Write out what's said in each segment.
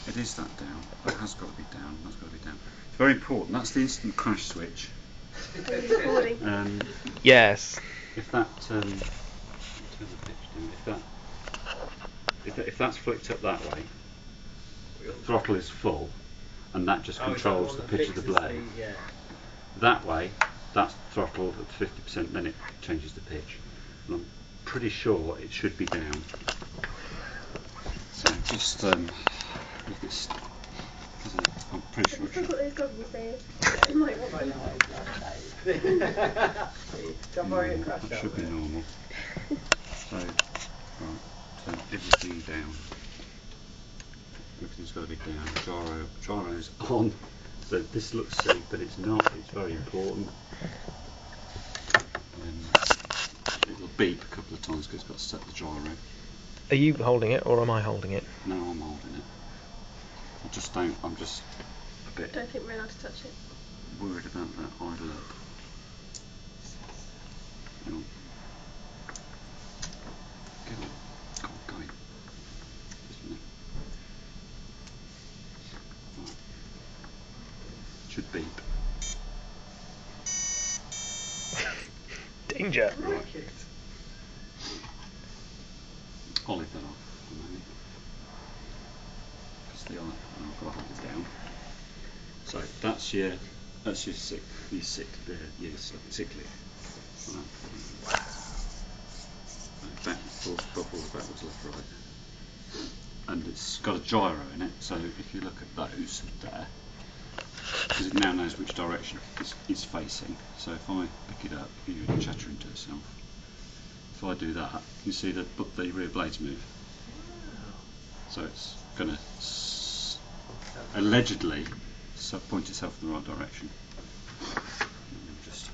It is that down. That has got to be down. That's got to be down. It's very important. That's the instant crash switch. Yes. If that turn the pitch down, if that's flicked up that way, throttle is full, and that just controls the pitch of the blade. That way, that's throttled at 50%, then it changes the pitch. And I'm pretty sure it should be down. So just look at I'm pretty sure it should. What those goggles say. That should be normal. So, right, turn everything down. Everything's got to be down. Gyro's on. So this looks silly, but it's not. It's very important. It'll beep a couple of times because it's got to set the gyro. Are you holding it or am I holding it? No, I'm holding it. I'm just a bit. Don't think we're allowed to touch it. Worried about that idle up. Hang on. Get on. Go in. Just a minute. Right. Should beep. Danger. Right. I'll leave that off for a moment. Because the eye, I've got to hold it down. So that's your sick leave. Wow. Backwards, left, right. And it's got a gyro in it, so if you look at those there, because it now knows which direction it's facing. So if I pick it up, you're chattering to itself. If I do that, you see that the rear blades move. So it's going to allegedly point itself in the right direction. Just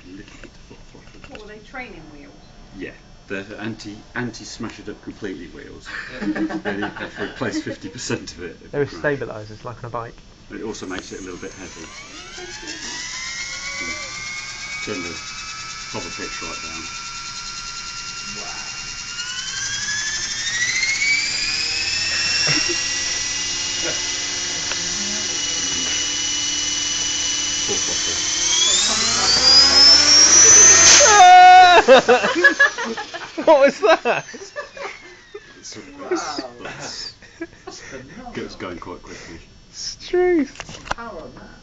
a little bit of throttle. What were they, training wheels? Yeah, they're anti smash it up completely wheels. They have to replace 50% of it. They're stabilisers, like on a bike. But it also makes it a little bit heavy. Turn the top of pitch right down. Wow. Full throttle. What was that? It's going quite quickly. Struth. Power on that.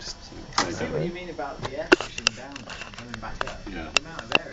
So, I see what you mean about the air pushing down and coming back up. Yeah. The amount of air.